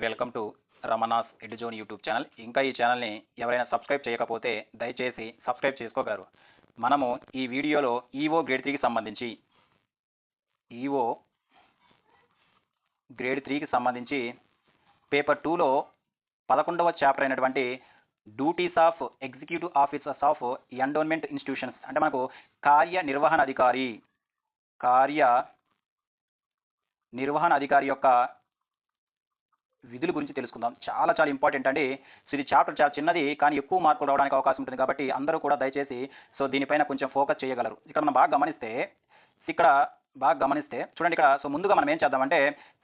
Welcome to Ramana's Eduzone YouTube channel. ఇంకా ఈ ఛానల్ని ఎవరైనా సబ్స్క్రైబ్ చేయకపోతే దయచేసి సబ్స్క్రైబ్ చేసుకోగలరు. మనము ఈ వీడియోలో ఈఓ గ్రేడ్ 3కి సంబంధించి ఈఓ గ్రేడ్ 3కి సంబంధించి పేపర్ 2లో 11వ చాప్టర్ అయినటువంటి duties of executive officers of endowment institutions, అంటే మనకు కార్యనిర్వహణ అధికారి యొక్క విధుల గురించి తెలుసుకుందాం. చాలా చాలా ఇంపార్టెంట్ అండి. సో ఇది చాప్టర్ చాలా చిన్నది, కానీ ఎక్కువ మార్కులు రావడానికి అవకాశం ఉంటుంది కాబట్టి అందరూ కూడా దయచేసి దీనిపైన కొంచెం ఫోకస్ చేయగలరు. ఇక్కడ మనం బాగా గమనిస్తే చూడండి. ఇక్కడ ముందుగా మనం ఏం చేద్దామంటే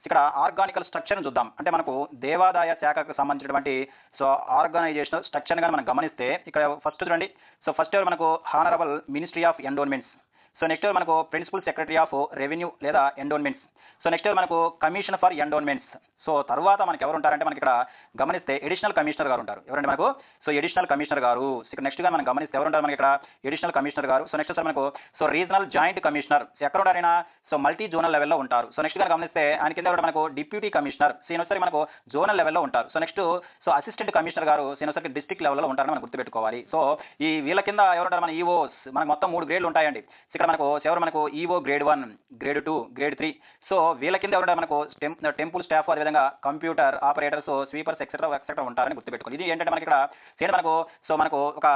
ఇక్కడ ఆర్గానికల్ స్ట్రక్చర్ని చూద్దాం. అంటే మనకు దేవాదాయ శాఖకు సంబంధించినటువంటి ఆర్గనైజేషనల్ స్ట్రక్చర్ని కానీ మనం గమనిస్తే ఇక్కడ ఫస్ట్ చూడండి. ఫస్ట్ మనకు honourable ministry of endowments. Next మనకు ప్రిన్సిపల్ సెక్రటరీ ఆఫ్ రెవెన్యూ లేదా ఎండోన్మెంట్స్. నెక్స్ట్ మనకు కమిషన్ ఫర్ ఎండోన్మెంట్స్. తర్వాత మనకి ఎవరు ఉంటారంటే మనకి ఇక్కడ గమనిస్తే ఎడిషనల్ కమిషనర్ గారు ఉంటారు. ఎవరంటే మనకు ఎడిషనల్ కమిషనర్ గారు. ఇక్కడ నెక్స్ట్ గా మనం గమనిస్తే ఎవరు ఉంటారు మనకి ఇక్కడ ఎడిషనల్ కమిషనర్ గారు. నెక్స్ట్ సార్ మనకు రీజనల్ జాయింట్ కమిషనర్ ఎక్కడ ఉంటారైనా మల్టీ జోనల్ లెవెల్లో ఉంటారు. నెక్స్ట్ గా గమనిస్తే ఆయన కింద మనకు డిప్యూటీ కమిషనర్ ఒకసారి మనకు జోనల్ లెవెల్లో ఉంటారు. నెక్స్ట్ అసిస్టెంట్ కమిషనర్ గారు ఒకసారి డిస్ట్రిక్ట్ లెవెల్లో ఉంటారని మనం గుర్తుపెట్టుకోవాలి. ఈ వీళ్ళ కింద ఎవరు ఉంటారు మన ఈఓస్. మనకు మొత్తం 3 గ్రేడ్లు ఉంటాయండి. ఇక్కడ మనకు ఈఓ గ్రేడ్ 1, గ్రేడ్ 2, గ్రేడ్ 3. వీళ్ళ కింద ఎవరు మనకు టెంపుల్ స్టాఫ్, అదేవిధంగా కంప్యూటర్ ఆపరేటర్స్, స్వీపర్స్ ఎక్సెట్రా ఉంటారని గుర్తుపెట్టుకోవాలి. ఇది ఏంటంటే మనకి ఇక్కడ మనకు ఒక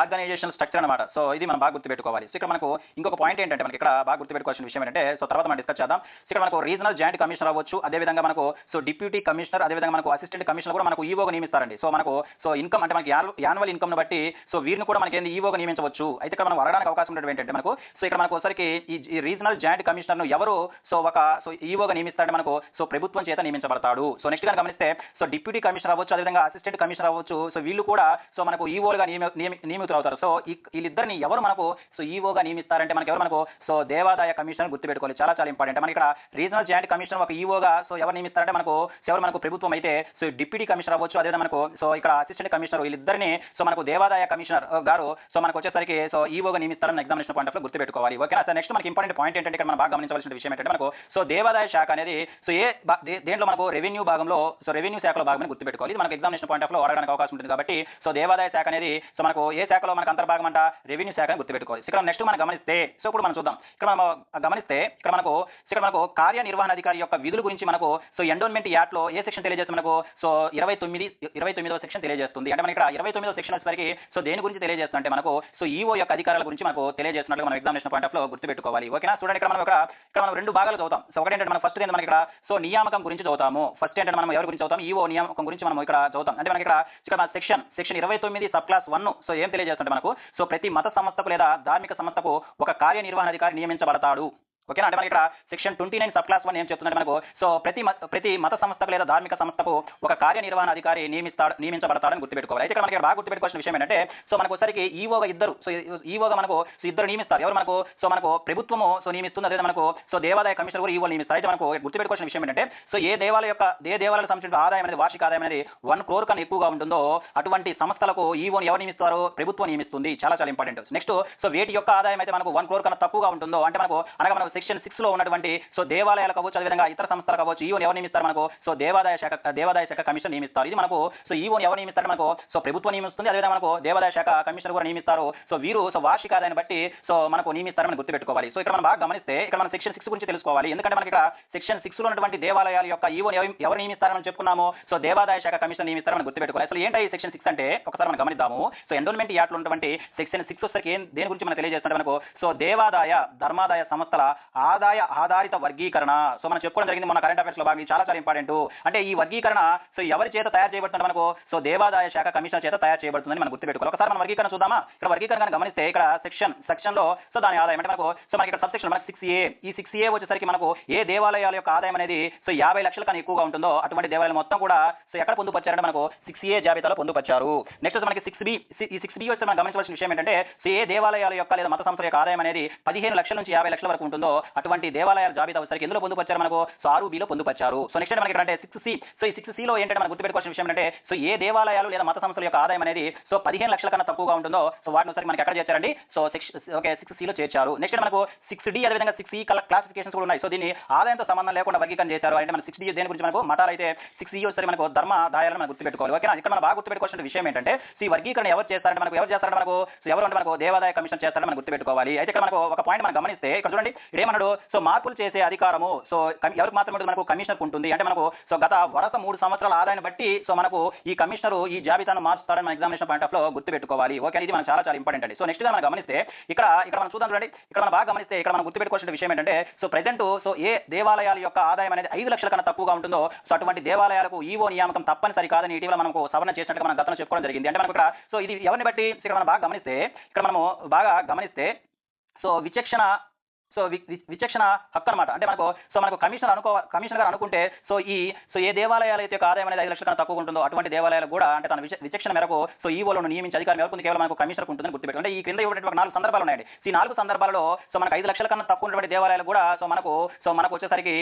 ఆర్గనైజేషన్ స్ట్రక్చర్ అనమాట. ఇది మనం బాగా గుర్తుపెట్టుకోవాలి. ఇక్కడ మనకు ఇంకొక పాయింట్ ఏంటంటే మనకి ఇక్కడ బాగా గుర్తుపెట్టుకోవాల్సిన విషయం ఏంటంటే తర్వాత మనం డిస్కస్ చేద్దాం. ఇక్కడ మనకు రీజనల్ జాయింట్ కమిషనర్ అవ్వచ్చు, అదేవిధంగా మనకు డిప్యూటీ కమిషనర్, అదేవిధంగా మనకు అసిస్టెంట్ కమిషనర్ కూడా మనకు ఈఓగా నియమిస్తారండి. మనకు ఇన్కమ్ అంటే మనకి యాన్యువల్ ఇన్కమ్ ని బట్టి వీరిని కూడా మనకి ఈఓగా నియమించవచ్చు. అయితే ఇక్కడ మనం అడగడానికి అవకాశం ఉన్నటువంటి ఏంటంటే మనకు ఇక్కడ మనకు ఒకసారికి ఈ రీజనల్ జాయింట్ కమిషనర్ ను ఎవరు ఈఓగా నియమిస్తారంటే మనకు ప్రభుత్వం చేత నియమించబడతాడు. నెక్స్ట్ గా గమనిస్తే డిప్యూటీ కమిషనర్ అవ్వచ్చు, అదేవిధంగా అసిస్టెంట్ కమిషనర్ అవ్వచ్చు. వీళ్ళు కూడా మనకు ఈఓలుగా నియమితులవుతారు. వీళ్ళిద్దరిని ఎవరు మనకు ఈఓగా నియమిస్తారంటే మనకి ఎవరు మనకు దేవాదాయ కమిషనర్ గుర్తుపెట్టుకోవాలి. చాలా చాలా ఇంపార్టెంట్. మనకి ఇక్కడ రీజనల్ జాయింట్ కమిషనర్ ఒక ఈఓగా ఎవరు నియమిస్తారంటే మనకు ప్రభుత్వం అయితే డిప్యూటీ కమిషనర్ అవ్వచ్చు, అదేవిధంగా మనకు ఇక్కడ అసిస్టెంట్ కమిషనర్ వీళ్ళిద్దరిని మనకు దేవాదాయ కమిషనర్ గారు మనకు వచ్చేసరికి ఈఓగా నియమిస్తారని ఎగ్జామినేషన్ పాయింట్ ఆఫ్ లో గుర్తుపెట్టుకోవాలి. ఓకేనా సార్. నెక్స్ట్ మనకి ఇంపార్టెంట్ పాయింట్ ఏంటంటే ఇక్కడ మనం బాగా గమనించవలసిన విషయం ఏంటంటే మనకు దేవాదాయ శాఖ అనేది దేంట్లో మనకు రెవెన్యూ భాగంలో రెవెన్యూ శాఖలో భాగమని గుర్తుపెట్టుకోవాలి. ఇది మనకు ఎగ్జామినేషన్ పాయింట్ ఆఫ్ లో అడగడానికి అవకాశం ఉంటుంది కాబట్టి దేవాదాయ శాఖ అనేది మనకు ఏ శాఖలో మనకు అంతర్భాగం అంట రెవెన్యూ శాఖ అని గుర్తుపెట్టుకోవాలి. ఇక్కడ నెక్స్ట్ మనం గమనిస్తే ఇప్పుడు మనం చూద్దాం. ఇక్కడ మనం గమనిస్తే ఇక్కడ మనకు కార్యనిర్వహణ అధికారి యొక్క విధుల గురించి మనకు ఎండోన్మెంట్ యాక్ట్ లో ఏ సెక్షన్ తెలియజేస్తుంది మనకు 29వ సెక్షన్ తెలియజేస్తుంది. అంటే మనకి ఇక్కడ 29వ సెక్షన్ వచ్చేసరికి దేని గురించి తెలియజేస్తుంది అంటే మనకు ఈఓ యొక్క అధికారాల గురించి మనకు తెలియజేస్తున్నట్లు మనం ఎగ్జామినేషన్ పాయింట్ ఆఫ్ లో గుర్తుపెట్టుకోవాలి. ఓకేనా. చూడండి ఇక్కడ మనం 2 భాగాలు చదువుతాం. ఒకటి ఏంటంటే మనం ఫస్ట్ మనకి ఇక్కడ నియామకం గురించి చదువుతాము. ఫస్ట్ ఏంటంటే మనం ఎవరి గురించి చదువుతాం, ఈఓ నియామకం గురించి మనం ఇక్కడ చదువుతాం. అంటే మనకి ఇక్కడ సెక్షన్ 29 సబ్ క్లాస్ 1 ఏం తెలియజేస్తుంటే మనకు ప్రతి మత సంస్థకు లేదా ధార్మిక సంస్థకు ఒక కార్యనిర్వహణాధికారి నియమించబడతాడు. ఓకేనా. అంటే మనకి ఇక్కడ సెక్షన్ 29 సబ్ క్లాస్ 1 ఏం చెప్తుందంటే మనకు ప్రతి మత సంస్థకు లేదా ధార్మిక సంస్థకు ఒక కార్యనిర్వహణ అధికారి నియమించబడతాడని గుర్తుపెట్టుకోవాలి. అయితే ఇక్కడ మనకి బాగా గుర్తుపెట్టుకోవాల్సిన విషయం ఏంటంటే మనకు ఒకసారికి ఈఓగా ఇద్దరు ఈఓగా మనకు ఇద్దరు నియమిస్తారు. ఎవరు మనకు ప్రభుత్వము నియమిస్తుంది, అదే మనకు దేవాదాయ కమిషనర్ కూడా ఈఓ నియమిస్తారు. అయితే మనకు గుర్తుపెట్టుకోవాల్సిన విషయం ఏంటంటే ఏ దేవాలయాలకు సంబంధించిన ఆదాయం అనేది వార్షిక ఆదాయం అనేది 1 crore కన్నా ఎక్కువగా ఉంటుందో అటువంటి సంస్థలకు ఈఓని ఎవరు నియమిస్తారు, ప్రభుత్వం నియమిస్తుంది. చాలా చాలా ఇంపార్టెంట్. నెక్స్ట్ వేటి యొక్క ఆదాయం అయితే మనకు 1 crore కన్నా తక్కువగా ఉంటుందో అంటే మనకు సెక్షన్ 6 లో ఉన్నటువంటి దేవాలయాలకు అవ్వచ్చు, అదేవిధంగా ఇతర సంస్థలకు అవ్వచ్చు ఈఓని ఎవరు నియమిస్తారు మనకు దేవాదాయ శాఖ కమిషన్ నియమిస్తారు. ఇది మనకు ఈఓని ఎవరు నియమిస్తారు మనకు ప్రభుత్వం నియమిస్తుంది, అదేవిధంగా మనకు దేవాదాయ శాఖ కమిషనర్ కూడా నియమిస్తారు. వీరు వార్షిక ఆదాయాన్ని బట్టి మనకు నియమిస్తారని గుర్తుపెట్టుకోవాలి. ఇక్కడ మనం బాగా గమనిస్తే ఇక్కడ మనం సెక్షన్ 6 గురించి తెలుసుకోవాలి. ఎందుకంటే మనకి ఇక్కడ సెక్షన్ 6 లో ఉన్నటువంటి దేవాలయాల యొక్క ఈఓని ఎవరు నియమిస్తారని చెప్పుకున్నాము, దేవాదాయ శాఖ కమిషన్ నియమిస్తారని గుర్తుపెట్టుకోవాలి. అసలు ఏంటి సెక్షన్ 6 అంటే ఒకసారి మనం గమనిద్దాము. ఎండోన్మెంట్ యాక్ట్ లో ఉన్నటువంటి సెక్షన్ 6 వచ్చేసరికి దేని గురించి మనం తెలియజేస్తుంటే మనకు దేవాదాయ ధర్మాదాయ సంస్థల ఆదాయ ఆధారిత వర్గీకరణ. మనం చెప్పుకోవడం జరిగింది మన కరెంట్ అఫైర్స్ లో భాగంగా. చాలా చాలా ఇంపార్టెంట్. అంటే ఈ వర్గీకరణ ఎవరి చేత తయారు చేయబడుతుంది మనకు దేవాదాయ శాఖ కమిషనర్ చేత తయారు చేయబడుతుందని మనం గుర్తుపెట్టుకోవాలి. ఒకసారి మనం వర్గీకరణ చూద్దామా. ఇక్కడ వర్గీకరణ గమనిస్తే ఇక్కడ సెక్షన్ లో దాని ఆదాయం అంటే మనకి ఇక్కడ సబ్ సెక్షన్ మనకి 6A. ఈ 6A వచ్చేసరికి మనకు ఏ దేవాలయాల యొక్క ఆదాయం అనేది 50 లక్షల కన్నా ఎక్కువగా ఉంటుందో అటువంటి దేవాలయాలు మొత్తం కూడా ఎక్కడ పొందుపరిచారంటే మనకు 6A జాబితాలో పొందుపరిచారు. నెక్స్ట్ మనకి 6B. ఈ 6B వచ్చి మనం గమనించవలసిన విషయం ఏంటంటే ఏ దేవాలయాల యొక్క లేదా మత సంస్థల యొక్క ఆదాయం అనేది 15 లక్షల నుంచి 50 లక్షల వరకు ఉంటుందో అటువంటి దేవాలయాల జాబితా వచ్చేసరికి ఎందులో పొందుపరిచారు మనకు సో 6Bలో పొందుపరిచారు. సో నెక్స్ట్ మనకి అంటే 6C. సో ఈ 6Cలో ఏంటంటే మనం గుర్తుపెట్టుకోవాల్సిన విషయం ఏంటంటే సో ఏ దేవాలయాలు లేదా మత సంస్థల యొక్క ఆదాయం అనేది సో 15 లక్షల కన్నా తక్కువగా ఉంటుందో సో వాటిని ఒకసారి మనకి ఎక్కడ చేర్చారండి సో 6Cలో చేర్చారు. నెక్స్ట్ మనకు 6D అదేవిధంగా 6E క్లాసిఫికేషన్స్ కూడా ఉన్నాయి. సో దీన్ని ఆదాయంతో సంబంధం లేకుండా వర్గీకరణ చేశారు. అంటే మన 6D దేని గురించి మనకు మతాలు అయితే 6E వచ్చేసరికి మనకు ధర్మ దాయాలను మనం గుర్తుపెట్టుకోవాలి. ఓకేనా, ఇక్కడ మనం బాగా గుర్తుపెట్టుకోవాల్సిన విషయం ఏంటంటే ఈ వర్గీకరణ ఎవరు చేస్తారంటే మనకు సో ఎవరు అంటే మనకు దేవాదాయ కమిషన్ చేస్తారని మనం గుర్తుపెట్టుకోవాలి. అయితే ఇక్కడ మనకు ఒక పాయింట్ మనం గమనిస్తే ఇక్కడ చూడండి ఏమన్నాడు సో మార్పులు చేసే అధికారము సో ఎవరికి మాత్రమే మనకు కమిషనర్ ఉంటుంది. అంటే మనకు సో గత వరుస 3 సంవత్సరాల ఆదాయాన్ని బట్టి సో మనకు ఈ కమిషనర్ ఈ జాబితాను మార్చుతారని మన ఎగ్జామినేషన్ పాయింట్ ఆఫ్ లో గుర్తుపెట్టుకోవాలి. ఓకే, ఇది మనకు చాలా ఇంపార్టెంట్ అండి. సో నెక్స్ట్ గా మనం గమనిస్తే ఇక్కడ మనం చూద్దాం చూడండి. ఇక్కడ మనం బాగా గమనిస్తే ఇక్కడ మనం గుర్తుపెట్టుకోవాల్సిన విషయం ఏంటంటే సో ప్రెజెంట్ సో ఏ దేవాలయాల యొక్క ఆదాయం అనేది 5 లక్షల కన్నా తక్కువగా ఉంటుందో సో అటువంటి దేవాలయాలకు ఈవో నియామకం తప్పనిసరి కాదని ఇటీవల మనకు సవరణ చేసినట్టుగా మనం గతంలో చెప్పుకోవడం జరిగింది. అంటే మనకు ఇక్కడ సో ఇది ఎవరిని బట్టి ఇక్కడ మనం బాగా గమనిస్తే సో విచక్షణ హక్కు అనమాట. అంటే మనకు కమిషనర్ గారు అనుకుంటే సో ఏ దేవాలయాల యొక్క ఆదాయం అనేది 5 లక్షల కన్నా తక్కువ ఉంటుందో అటువంటి దేవాలయాలు కూడా అంటే తన విచక్షణ మేరకు సో ఈవోలను నియమించే అధికారం ఎవరికి కేవలం మనకు కమిషనర్ ఉంటుందని గుర్తుపెట్టు. అంటే ఈ క్రింద ఇవ్వడానికి 4 సందర్భాలు ఉన్నాయండి. ఈ 4 సందర్భాలలో సో మనకు 5 లక్షల కన్నా తక్కువ ఉన్నటువంటి దేవాలయాలు కూడా సో మనకు వచ్చేసరికి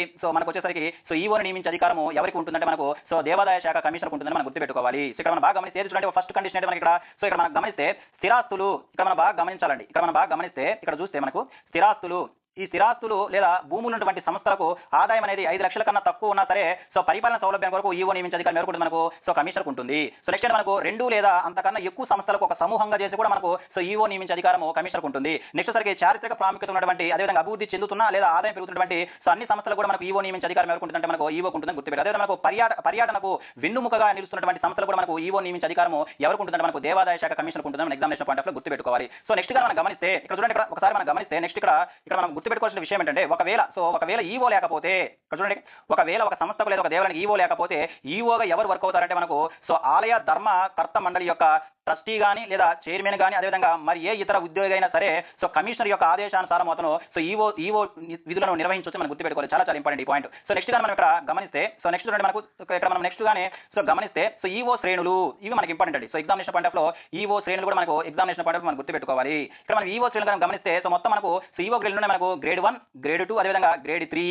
సో ఈవోను నియమించే అధికారం ఎవరికి ఉంటుందంటే మనకు సో దేవాదాయ శాఖ కమిషనర్ ఉంటుందని మనం గుర్తుపెట్టుకోవాలి. సో ఇక్కడ మనం బాగా గమనిస్తే చూడండి ఫస్ట్ కండిషన్ అంటే మనకి ఇక్కడ మనం గమనిస్తే స్థిరాస్తులు ఇక్కడ మనం బాగా గమనించాలండి. ఇక్కడ మనం బాగా గమనిస్తే ఇక్కడ చూస్తే మనకు ఈ స్థిరాస్తులు లేదా భూములు ఉన్నటువంటి సంస్థలకు ఆదాయం అనేది 5 లక్షల కన్నా తక్కువ ఉన్నా సరే సో పరిపాలన సౌలభ్యం కొరకు ఈవో నియమించే అధికారం ఎవరికి మనకు సో కమిషనర్కు ఉంటుంది. సో నెక్స్ట్ మనకు 2 లేదా అంతకన్నా ఎక్కువ సంస్థలకు ఒక సమూహంగా చేసి కూడా మనకు సో ఈవో నియమించే అధికారం కమిషనర్కు ఉంటుంది. నెక్స్ట్ సరికి చారిత్రక ప్రాముఖ్యత ఉన్నటువంటి అదేవిధంగా అభివృద్ధి చెందుతున్న లేదా ఆదాయం పెరుగుతున్నటువంటి సో అన్ని సంస్థలు కూడా మనకు ఈవో నియమించే అధికారం ఎవరికి ఉంటుందంటే మనకు ఈవోకు ఉంటుందని గుర్తుపెట్టారు. అదేవిధంగా మనకు పర్యాటనకు వెన్నుముకగా నిలుస్తున్నటువంటి సంస్థలు కూడా మనకు ఈవో నియమించే అధికారం ఎవరికి ఉంటుందంటే మనకు దేవాదాయ శాఖ కమిషనర్కు ఉంటుందని మన ఎగ్జామినేషన్ పాయింట్ ఆఫ్ లో గుర్తుపెట్టుకోవాలి. సో నెక్స్ట్ గా మనం గమనిస్తే ఇక్కడ చూడండి ఒకసారి మనం గమనిస్తే నెక్స్ట్ ఇక్కడ మనం గుర్తుపెట్టుకోవాల్సిన విషయం ఏంటంటే ఒకవేళ ఈవో లేకపోతే ఇక్కడ చూడండి ఒకవేళ ఒక సంస్థకు లేదా ఒక దేవాలయానికి ఈవో లేకపోతే ఈవోగా ఎవరు వర్క్ అవుతారంటే మనకు సో ఆలయ ధర్మకర్త మండలి యొక్క ట్రస్టీ కానీ లేదా చైర్మన్ కానీ అదేవిధంగా మరి ఏ ఇతర ఉద్యోగి అయినా సరే సో కమిషనర్ యొక్క ఆదేశానుసారం అతను సో ఈవో విధులను నిర్వహించవచ్చు మనం గుర్తుపెట్టుకోవాలి. చాలా ఇంపార్టెంట్ ఈ పాయింట్. సో నెక్స్ట్ గా మనం ఇక్కడ గమనిస్తే సో నెక్స్ట్ చూడండి మనకు ఇక్కడ మనం నెక్స్ట్ గానే సో గమనిస్తే సో ఈవో శ్రేణులు ఇవి మనకి ఇంపార్టెంట్ అండి. సో ఎగ్జామినేషన్ పాయింట్ ఆఫ్ లో ఈవో శ్రేణులు కూడా మనకు ఎగ్జామినేషన్ పాయింట్ ఆఫ్ మనం గుర్తుపెట్టుకోవాలి. ఇక్కడ మనం ఈవో శ్రేణులు గమనిస్తే సో మొత్తం మనకు సో ఈవో గ్రేడ్ ఉన్నాయి మనకు గ్రేడ్ 1 గ్రేడ్ 2 అదేవిధంగా గ్రేడ్ 3.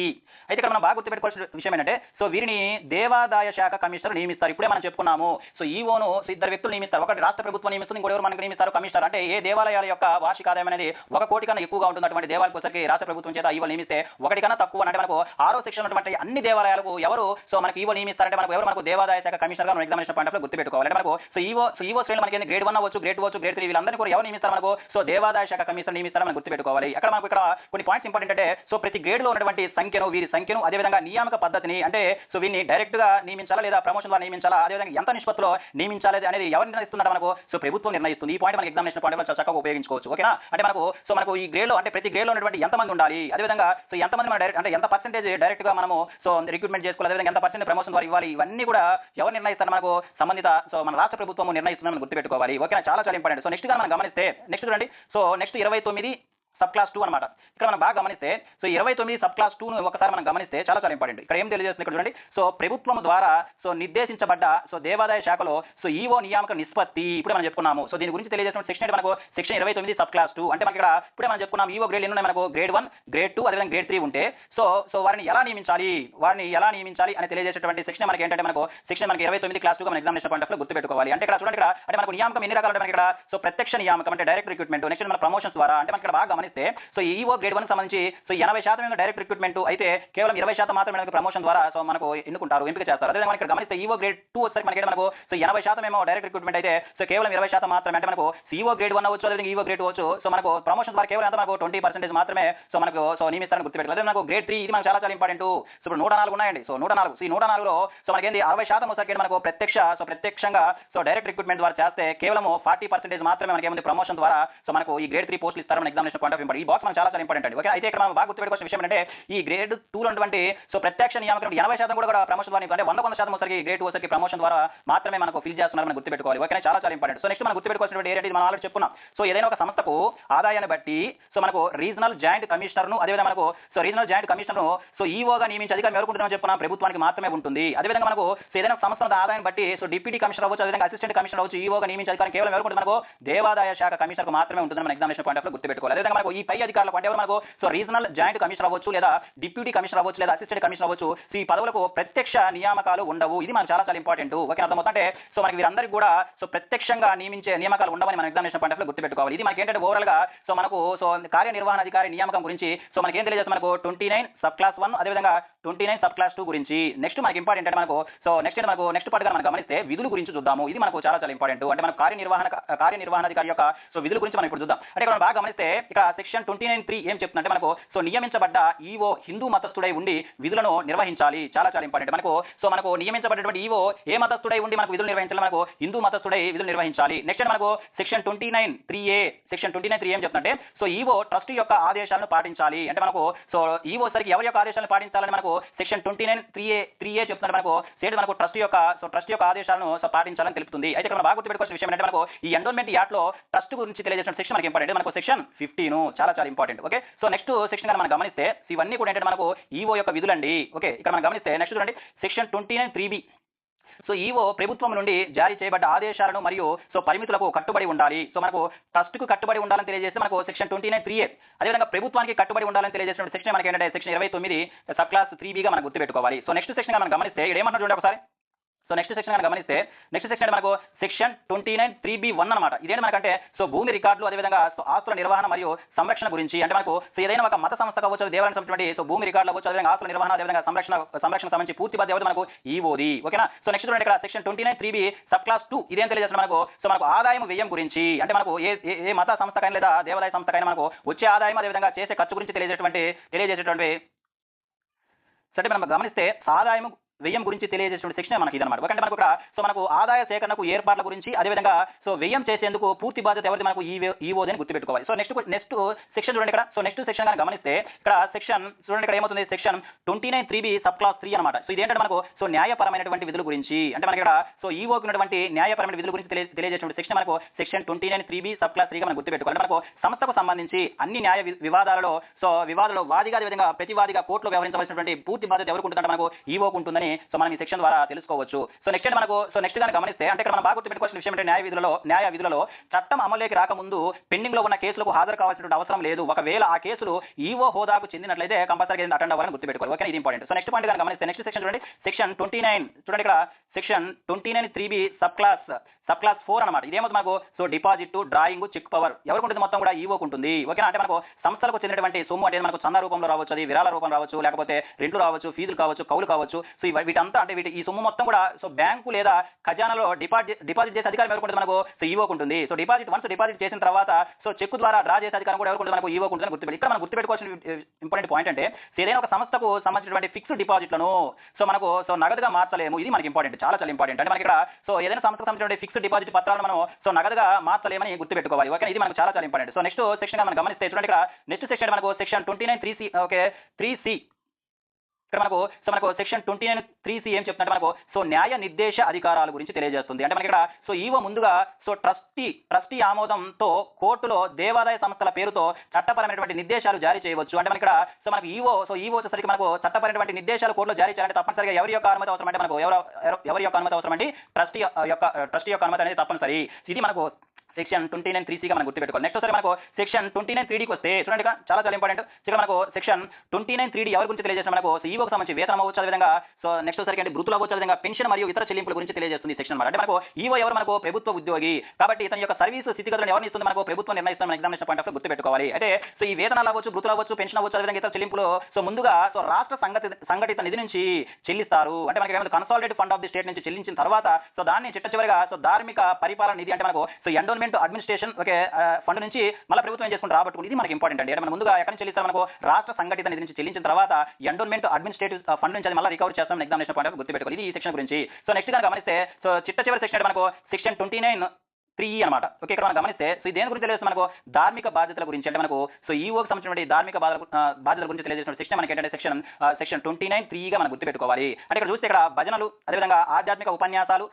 అయితే ఇక్కడ మనం బాగా గుర్తుపెట్టుకోవాల్సిన విషయం ఏంటంటే సో వీరిని దేవాదాయ శాఖ కమిషనర్ నియమిస్తారు. ఇప్పుడే మనం చెప్పుకున్నాము సో ఈవోను ఇద్దరు వ్యక్తులు నియమిస్తారు. ఒకటి రాష్ట్ర ప్రభుత్వం నియమిస్తుంది, ఇంకోటి మనకు నియమిస్తారు కమిషనర్. అంటే ఏ దేవాలయాల యొక్క వార్షిక ఆదాయం అనేది 1 కోటి కన్నా ఎక్కువగా ఉంటుంది అటువంటి దేవాలయాలకు వచ్చరికి రాష్ట్ర ప్రభుత్వం చేత ఈవో నియమిస్తే 1 కన్నా తక్కువ అంటే మనకు 6వ సెక్షన్ ఉన్నటువంటి అన్ని దేవాలయాలకు ఎవరు సో మనకి ఈవో నియమిస్తారంటే మనకు దేవాదాయ శాఖ కమిషనర్ గా మనం ఎగ్జామినేషన్ పాయింట్ ఆఫ్ లో గుర్తుపెట్టుకోవాలి. అంటే మనకు సో ఈవో శ్రేణులు మనకి గ్రేడ్ 1 అవ్వచ్చు, గ్రేడ్ 2 అవ్వచ్చు, గ్రేడ్ 3 వీళ్ళందరినీ కూడా ఎవరు నియమిస్తారు మనకు సో దేవాదాయ శాఖ కమిషనర్ నియమిస్తారని మనం గుర్తుపెట్టుకోవాలి. అక్కడ మనకు ఇక్కడ కొన్ని పాయింట్స్ ఇంపార్టెంట్ అంటే సో ప్రతి గ్రేడ్ లో ఉన్నటువంటి వీరి సంఖ్యను అదేవిధంగా నియామక పద్ధతిని అంటే సో వీరిని డైరెక్ట్ గా నియమించాలా లేదా ప్రమోషన్ ద్వారా నియమించాలా అదేవిధంగా ఎంత నిష్పత్తిలో నియమించాలి అనేది ఎవరు నిర్ణయిస్తున్నారు మనకు సో ప్రభుత్వం నిర్ణయిస్తుంది. ఈ పాయింట్ మనకి ఎగ్జామినేషన్ పాయింట్ చక్కగా ఉపయోగించుకోవచ్చు. ఓకేనా, అంటే మనకు ఈ గ్రేడ్ లో అంటే ప్రతి గ్రేడ్ లో ఉన్నటువంటి ఎంతమంది ఉండాలి అదేవిధంగా సో ఎంతమంది మనం డైరెక్ట్ అంటే ఎంత పర్సెంటేజ్ డైరెక్ట్ గా మనము సో రిక్రూట్మెంట్ చేసుకోవాలి అదేవిధంగా ఎంత పర్సెంట్ ప్రమోషన్ ద్వారా ఇవ్వాలి ఇవన్నీ కూడా ఎవరు నిర్ణయిస్తారు మనకు సంబంధిత సో మన రాష్ట్ర ప్రభుత్వం నిర్ణయిస్తుందని మనం గుర్తుపెట్టుకోవాలి. ఓకేనా, చాలా ఇంపార్టెంట్. సో నెక్స్ట్ గా మనం గమనిస్తే నెక్స్ట్ చూడండి సో నెక్స్ట్ 29 సబ్ క్లాస్ 2 అనమాట. ఇక్కడ మనం బాగా గమనిస్తే సో 29 సబ్ క్లాస్ 2 ఒకసారి మనం గమనిస్తే చాలా ఇంపార్టెంట్. ఇక్కడ ఏం తెలియజేస్తుంది ఇక్కడ చూడండి సో ప్రభుత్వం ద్వారా సో నిర్దేశించబడ్డ సో దేవాదాయ శాఖలో సో ఈవో నియామక నిష్పత్తి ఇప్పుడు మనం చెప్పుకున్నాము. సో దీని గురించి తెలియజేసిన సెక్షన్ అంటే మనకు సెక్షన్ 29 సబ్ క్లాస్ 2 అంటే మనకి ఇక్కడ ఇప్పుడే మనం చెప్పుకున్నాం ఈవో గ్రేడ్ ఎన్ని ఉన్నాయి మనకు గ్రేడ్ 1 గ్రేడ్ 2 అదేవిధంగా గ్రేడ్ 3 ఉంటే సో వారిని ఎలా నియమించాలి అని తెలియజేసేటువంటి సెక్షన్ మనకి ఏంటంటే మనకు సెక్షన్ మనకి 29 క్లాస్ 2 మన ఎగ్జామినేషన్ పాయింట్ ఆఫ్ లో గుర్తుపెట్టుకోవాలి. అంటే ఇక్కడ చూడండి ఇక్కడ అంటే మనకు నియామకం ఎన్ని రకాలు అంటే ఇక్కడ సో ప్రత్యక్ష నియామకం అంటే డైరెక్ట్ రిక్రూట్మెంట్ నెక్స్ట్ మన ప్రమోషన్స్ ద్వారా అంటే మనకి ఇక్కడ బాగా గమనిస్తే సో ఈవో గ్రేడ్ 1 సంబంధించి సో 80% డైరెక్ట్ రిక్రూట్మెంట్ అయితే కేవలం 20% మాత్రమే మనకు ప్రమోషన్ ద్వారా సో మనకు ఎంపిక చేస్తారు. అదే మనకి ఇక్కడ గమనిస్తే ఈవో గ్రేడ్ 2 వచ్చేసరికి మనకు సో 80% ఏమో డైరెక్ట్ రిక్రూట్మెంట్ అయితే సో కేవలం 20% మాత్రమే అంటే మనకు ఈవో గ్రేడ్ 1 అవ్వచ్చు అదే ఈవో గ్రేడ్ 2 అవ్వచ్చు సో మనకు ప్రమోషన్ ద్వారా కేవలం ఎంత మనకు 20% మాత్రమే సో మనకు సో నియమిస్తారని గుర్తుపెట్టాలి. అదే మనకు గ్రేడ్ 3 ఇది మనకు చాలా ఇంపార్టెంట్. సో ఇప్పుడు 104 ఉన్నాయండి. సో 104లో సో మనకి ఏంది 60% వచ్చేసరికి మనకు ప్రత్యక్షంగా సో డైరెక్ట్ రిక్రూట్మెంట్ ద్వారా చేస్తే కేవలం 40% మాత్రమే మనకి ఏముంది ప్రమోషన్ ద్వారా సో మనకు ఈ గ్రేడ్ 3 పోస్టులు ఇస్తారని ఎగ్జామినేషన్ పాయింట్ ఆఫ్ ఈ బాక్స్ మనకు చాలా ఇంపార్టెంట్ అండి. ఓకే, అయితే ఇక్కడ మనం బాగా గుర్తుపెట్టుకోవాల్సిన విషయం ఏంటంటే ఈ గ్రేడ్ 2 ఉన్నటువంటి సో ప్రత్యక్ష నియామకం 80% కూడా ప్రమోషన్ ద్వారా అంటే 100% వచ్చరికి గ్రేడ్ 2 వచ్చరికి ప్రమోషన్ ద్వారా మాత్రమే మనకు ఫిల్ చేస్తున్నారు మనం గుర్తుపెట్టుకోవాలి. ఓకే, చాలా ఇంపార్టెంట్. సో నెక్స్ట్ మనం గుర్తుపెట్టుకోవాల్సిన ఏంటంటే మనం ఆల్రెడీ చెప్పుకున్నాం సో ఏదైనా ఒక సంస్థకు ఆదాయాన్ని బట్టి సో మనకు రీజనల్ జాయింట్ కమిషనర్ను అదేవిధంగా మనకు సో రీజనల్ జాయింట్ కమిషనర్ను సో ఈవోగా నియమించే అధికారం ఎవరికి ఉంటుందని చెప్పుకున్నాం ప్రభుత్వానికి మాత్రమే ఉంటుంది. అదేవిధంగా మనకు సో ఏదైనా సంస్థ ఆదాయాన్ని బట్టి సో డిప్యూటీ కమిషనర్ అవ్వచ్చు అదేవిధంగా అసిస్టెంట్ కమిషనర్ అవ్వచ్చు ఈవోగా నియమించే అధికారం కేవలం ఎవరికి ఉంటుంది మనకు దేవాదాయ శాఖ కమిషనర్కు మాత్రమే ఉంటుందని మన ఎగ్జామినేషన్ పాయింట్ ఆఫ్ లో గుర్తుపెట్టుకోవాలి. అదేవిధంగా మనకు ఈ పై అధికారులకు అంటే ఎవరు మనకు సో రీజనల్ జాయింట్ కమిషనర్ అవ్వచ్చు, లేదా డిప్యూటీ కమిషనర్ అవ్వచ్చు, లేదా అసిస్టెంట్ కమిషనర్ అవ్వచ్చు. సో ఈ పదవులకు ప్రత్యక్ష నియామకాలు ఉండవు. ఇది మనకు చాలా చాలా ఇంపార్టెంట్. ఓకే, అర్థమవుతుంది. అంటే సో మనకి వీరందరికీ కూడా సో ప్రత్యక్షంగా నియమించే నియామకాలు ఉండవని మన ఎగ్జామినేషన్ పాయింట్ ఆఫ్ వ్యూ గుర్తుపెట్టుకోవాలి. ఇది మనకి ఏంటంటే ఓవరాల్ గా సో మనకు సో కార్యనిర్వహణాధికారి నియామకం గురించి సో మనకి ఏం తెలియజేస్తుంది, మనకు 29 సబ్ క్లాస్ 1 అదేవిధంగా 29 సబ్ క్లాస్ 2 గురించి. నెక్స్ట్ మనకి ఇంపార్టెంట్ అంటే మనకు సో నెక్స్ట్ పార్ట్ గా మనం గమనిస్తే విధుల గురించి చూద్దాము. ఇది మనకు చాలా చాలా ఇంపార్టెంట్. అంటే మనకు కార్యనిర్వహణాధికారి యొక్క సో విధుల గురించి మనం ఇప్పుడు చూద్దాం. అంటే ఇక్కడ మనం బాగా గమనిస్తే ఇక్కడ సెక్షన్ 29(3) ఏం చెప్తుందంటే మనకు సో నియమించబడ్డ ఈఓ హిందూ మతస్థుడై ఉండి విధులను నిర్వహించాలి. చాలా చాలా ఇంపార్టెంట్. మనకు నియమించబడినటువంటి ఈఓ ఏ మతస్థుడై ఉండి మనకు విధులు నిర్వహించాలి, మనకు హిందూ మతస్థుడై విధులు నిర్వహించాలి. నెక్స్ట్ మనకు సెక్షన్ 29(3) ఏం చెప్తుందంటే సో ఈఓ ట్రస్ట్ యొక్క ఆదేశాలను పాటించాలి. అంటే మనకు సో ఈఓ సరికి ఎవరి యొక్క ఆదేశాలను పాటించాలని మనకు సెక్షన్ 29(3) చెప్తుంటే మనకు స్టేట్ మనకు ట్రస్ట్ యొక్క ఆదేశాలను పాటించాలని తెలుపుతుంది. అయితే ఇక్కడ మనం బాగా గుర్తుపెట్టుకోవాల్సిన విషయం ఏంటంటే మనకు ఈ ఎండోన్మెంట్ యాక్ట్ లో ట్రస్ట్ గురించి తెలియజేసిన సెక్షన్ మనకి ఇంపార్టెంట్. మనకు సెక్షన్ 15 చాలా చాలా important. Okay, so next section మనం గమనిస్తే ఇవన్నీ కూడా ఏంటంటే మనకు ఈఓ యొక్క విధులండి. ఓకే, ఇక్కడ మనం గమనిస్తే నెక్స్ట్ చూడండి సెక్షన్ 29(3)(b). సో ఈఓ ప్రభుత్వం నుండి జారీ చేయబడ్డ ఆదేశాలను మరియు సో పరిమితులకు కట్టుబడి ఉండాలి. సో మనకు ట్రస్ట్ కు కట్టుబడి ఉండాలని తెలియజేస్తే మనకు సెక్షన్ 29(3)(a). అదేవిధంగా ప్రభుత్వానికి కట్టుబడి ఉండాలని తెలియజేసిన సెక్షన్ మనకి ఏంటంటే సెక్షన్ 29 సబ్ క్లాస్ 3(b)గా మనం గుర్తుపెట్టుకోవాలి. సో నెక్స్ట్ సెక్షన్ మనం గమనిస్తే ఇక్కడ ఏమంటారు చూడండి ఒకసారి. సో నెక్స్ట్ సెక్షన్ గమనిస్తే నెక్స్ట్ సెక్షన్ మనకు సెక్షన్ 29(3)(b)(1) అనమాట. ఇదేంటి మనకంటే సో భూమి రికార్డులు అదేవిధంగా సో ఆస్తుల నిర్వహణ మరియు సంరక్షణ గురించి. అంటే మనకు సో ఏదైనా ఒక మత సంస్థ కావచ్చు, దేవాలయం సంబంధించి సో భూమి రికార్డులు అవ్వచ్చు, అదేవిధంగా ఆస్తుల నిర్వహణ అదేవిధంగా సంరక్షణ సంబంధించి పూర్తి బాధ్యత మనకు ఈఓది. ఓకేనా. సో నెక్స్ట్ చూడండి ఇక్కడ సెక్షన్ 29(3)(b) సబ్ క్లాస్ 2 ఇదేం తెలియజేస్తుంది మనకు సో మనకు ఆదాయం వ్యయం గురించి. అంటే మనకు ఏ మత సంస్థకైనా లేదా దేవాలయ సంస్థకైనా మనకు వచ్చే ఆదాయం అదేవిధంగా చేసే ఖర్చు గురించి తెలియజేసేటువంటి సరే మనం గమనిస్తే ఆదాయం వ్యయం గురించి తెలియజేసిన సెక్షన్ మనకి ఇదన్నమాట. ఒకటే మనకు ఇక్కడ సో మనకు ఆదాయ సేకరణకు ఏర్పాట్ల గురించి అదేవిధంగా సో వ్యయం చేసేందుకు పూర్తి బాధ్యత ఎవరిది, మనకు ఈఓది అని గుర్తుపెట్టుకోవాలి. సో నెక్స్ట్ సెక్షన్ చూడండి ఇక్కడ. సో నెక్స్ట్ సెక్షన్ గమనిస్తే ఇక్కడ సెక్షన్ చూడండి ఇక్కడ ఏమవుతుంది సెక్షన్ 29(3)(b) సబ్ క్లాస్ 3 అనమాట. సో ఇదేంటంటే మనకు సో న్యాయపరమైనటువంటి విధుల గురించి. అంటే మనకి ఇక్కడ సో ఈఓకి ఉన్నటువంటి న్యాయపరమైన విధుల గురించి తెలియజేసిన సెక్షన్ మనకు సెక్షన్ 29(3)(b) సబ్ క్లాస్ 3గా మనం గుర్తుపెట్టుకోవాలి. మనకు సంస్థకు సంబంధించి అన్ని న్యాయ వివాదాలలో వాదిగా అదేవిధంగా ప్రతివాదిగా కోర్టులో వ్యవహరించవలసినటువంటి పూర్తి బాధ్యత ఎవరికి ఉంటుందంటే మనకు ఈఓకు ఉంటుందని సో మనం ఈ సెక్షన్ ద్వారా తెలుసుకోవచ్చు. సో నెక్స్ట్ గాని గమనిస్తే అంటే ఇక్కడ మనం బాగా గుర్తుపెట్టుకోవాల్సిన విషయం అంటే న్యాయ విధులలో చట్టం అమలులోకి రాకముందు పెండింగ్ లో ఉన్న కేసులకు హాజరు కావాల్సిన అవసరం లేదు. ఒకవేళ ఆ కేసులు ఈఓ హోదాకు చెందినట్లయితే కంపల్సరీ అటెండ్ అవ్వాలని గుర్తుపెట్టుకోవాలి. ఓకే, ఇది ఇంపార్టెంట్. సో నెక్స్ట్ పాయింట్ గాని గమనిస్తే నెక్స్ట్ సెక్షన్ చూడండి సెక్షన్ 29 చూడండి ఇక్కడ సెక్షన్ 29(3)(b) సబ్ క్లాస్ 4 అనమాట. ఇదేమవుతుంది మనకు so deposit, drawing, check power ఎవరికి ఉంటుంది, మొత్తం కూడా ఈఓకు ఉంటుంది. ఓకేనా. అంటే మనకు సంస్థలకు చెందినటువంటి సొమ్ము అంటే మనకు చందా రూపంలో రావచ్చు, అది విరాళ రూపం రావచ్చు, లేకపోతే రెంట్లు రావచ్చు, ఫీజులు కావచ్చు, కౌలు కావచ్చు. సో వీటంతా అంటే ఈ సొమ్ము మొత్తం కూడా సో బ్యాంకు లేదా ఖజానాలో డిపాజిట్ చేసే అధికారం ఎవరికి ఉంటుంది, మనకు సో ఈఓకు ఉంటుంది. సో డిపాజిట్ చేసిన తర్వాత సో చెక్ ద్వారా డ్రా చేసే అధికారం కూడా ఎవరికి ఉంటుంది, మనకు ఈఓకు ఉంటుంది. గుర్తుపెట్టి ఇక్కడ మనం గుర్తుపెట్టుకోవాల్సిన ఇంపార్టెంట్ పాయింట్ అంటే ఏదైనా ఒక సంస్థకు సంబంధించినటువంటి ఫిక్స్డ్ డిపాజిట్లను సో మనకు సో నగదుగా మార్చలేము. ఇది మనకి ఇంపార్టెంట్, చాలా చాలా ఇంపార్టెంట్. అంటే మనకి ఇక్కడ సో ఏదైనా సంస్థకు సంబంధించిన ఫిక్స్డ్ డిపాజిట్ పత్రాలను మనం సో నగదుగా మార్చలేమని గుర్తుపెట్టుకోవాలి. ఓకే, ఇది మనకు చాలా చాలా ఇంపార్టెంట్. సో నెక్స్ట్ సెక్షన్ మనం గమనిస్తే చూడండి ఇక్కడ నెక్స్ట్ సెక్షన్ మనకు సెక్షన్ 29(3)(c). ఓకే, 3C ఇక్కడ మనకు సెక్షన్ 29(3)(c) ఏం చెప్తుందంటే మనకు సో న్యాయ నిర్దేశ అధికారాల గురించి తెలియజేస్తుంది. అంటే మనకి ఇక్కడ సో ఈఓ ముందుగా సో ట్రస్టీ ఆమోదంతో కోర్టులో దేవాదాయ సంస్థల పేరుతో చట్టపరమైనటువంటి నిర్దేశాలు జారీ చేయవచ్చు. అంటే మనకి ఇక్కడ సో మనకి ఈఓ వచ్చేసరికి మనకు చట్టపరమైనటువంటి నిర్దేశాలు కోర్టులో జారీ చేయాలంటే తప్పనిసరిగా ఎవరి యొక్క అనుమతి అవసరం అంటే మనకు ఎవరి యొక్క అనుమతి అవసరం అంటే ట్రస్టీ యొక్క అనుమతి అనేది తప్పనిసరి. ఇది మనకు సెక్షన్ 29(3)(c)గా మనం గుర్తుపెట్టుకోవాలి. నెక్స్ట్ ఒకసారి మనకు సెక్షన్ 29(3)(d)కి వస్తే చూడండి చాలా చాలా ఇంపార్టెంట్. ఇక్కడ మనకు సెక్షన్ 29(3)(d) ఎవరి గురించి తెలియజేసిన మనకు ఈఓకి సంబంధించి వేతనం అవ్వచ్చు, అదేవిధంగా సో నెక్స్ట్ ఒకసారి అంటే వృత్తులు అవ్వచ్చు, అదేవిధంగా పెన్షన్ మరియు ఇతర చెల్లింపుల గురించి తెలియజేస్తుంది సెక్షన్ అనమాట. అంటే మనకు ఈఓ ఎవరు, మనకు ప్రభుత్వ ఉద్యోగి కాబట్టి ఇతని యొక్క సర్వీస్ స్థితిగతులను ఎవరిని ఇస్తుంది, మనకు ప్రభుత్వం నిర్ణయిస్తుంది. ఎగ్జామినేషన్ పాయింట్ ఆఫ్ వ్యూ గుర్తుపెట్టుకోవాలి. అయితే సో ఈ వేతనాలు అవ్వచ్చు, వృత్తులు అవ్వచ్చు, పెన్షన్ అవ్వచ్చు, అదేవిధంగా ఇతర చెల్లింపులు సో ముందుగా సో రాష్ట్ర సంఘటిత నిధి నుంచి చెల్లిస్తారు. అంటే మనకి consolidated fund of the state నుంచి చెల్లించిన తర్వాత సో దాన్ని చివరిగా సో ధార్మిక పరిపాలన నిధి అంటే మనకు so endowment administration okay fund నుంచి మళ్ళీ ప్రభుత్వం ఏం చేసుకుని రాబట్టుకుని. ఇది మనకి ఇంపార్టెంట్ అండి. అంటే మనం ముందుగా ఎక్కడి నుంచి చెల్లిస్తాం, మనకు రాష్ట్ర సంఘటిత నిధి నుంచి చెల్లించిన తర్వాత ఎండోన్మెంట్ అడ్మినిస్ట్రేటివ్ ఫండ్ నుంచి అది మళ్ళీ రికవర్ చేస్తాం. ఎగ్జామినేషన్ పాయింట్ ఆఫ్ గుర్తుపెట్టుకోవాలి. ఇది ఈ సెక్షన్ గురించి. సో నెక్స్ట్ గా గమనిస్తే సో చివరి సెక్షన్ అంటే మనకు సెక్షన్ 29(3) అనమాట. ఓకే, ఇక్కడ మనం గమనిస్తే సో దేని గురించి తెలియజేస్తుంది, మనకు ధార్మిక బాధ్యతల గురించి. అంటే మనకు సో ఈఓకి సంబంధించిన ధార్మిక బాధ్యతల గురించి తెలియజేసిన సెక్షన్ మనకి ఏంటంటే సెక్షన్ 29(3)గా మనం గుర్తుపెట్టుకోవాలి. అంటే ఇక్కడ చూస్తే ఇక్కడ భజనలు, అదేవిధంగా ఆధ్యాత్మిక ఉపన్యాసాలు,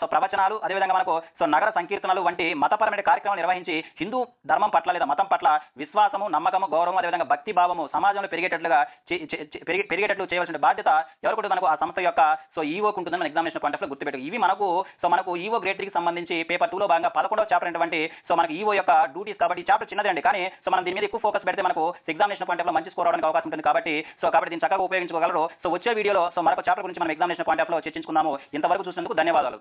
సో ప్రవచనాలు, అదేవిధంగా మనకు సో నగర సంకీర్తనలు వంటి మతపరమైన కార్యక్రమాలు నిర్వహించి హిందూ ధర్మం పట్ల లేదా మతం పట్ల విశ్వాసము, నమ్మకము, గౌరవం, అదేవిధంగా భక్తి భావము సమాజంలో పెరిగేటట్లు చేయవలసిన బాధ్యత ఎవరికి మనకు ఆ సంస్థ యొక్క సో ఈఓకి ఉంటుందని మన ఎగ్జామినేషన్ పాయింట్ ఆఫ్ వ్యూ గుర్తుపెట్టుకోవాలి. ఇవి మనకు ఈఓ గ్రేడ్ 3కి సంబంధించి పేపర్ 2లో భాగంగా అదేవిధంగా 11వ చాప్టర్ అయినటువంటి సో మనకి ఈఓ యొక్క డ్యూటీస్ కాబట్టి ఈ చాప్టర్ చిన్నదే అండి, కానీ సో మనం దీని మీద ఎక్కువ ఫోకస్ పెడితే మనకు ఎగ్జామినేషన్ పాయింట్ ఆఫ్ లో మంచి స్కోర్ అవడానికి అవకాశం ఉంటుంది కాబట్టి దీన్ని చక్కగా ఉపయోగించుకోగలరు. సో వచ్చే వీడియోలో సో మరొక చాప్టర్ గురించి మనం ఎగ్జామినేషన్ పాయింట్ ఆఫ్ లో చర్చించుకుందాము. ఇంతవరకు చూసినందుకు ధన్యవాదాలు.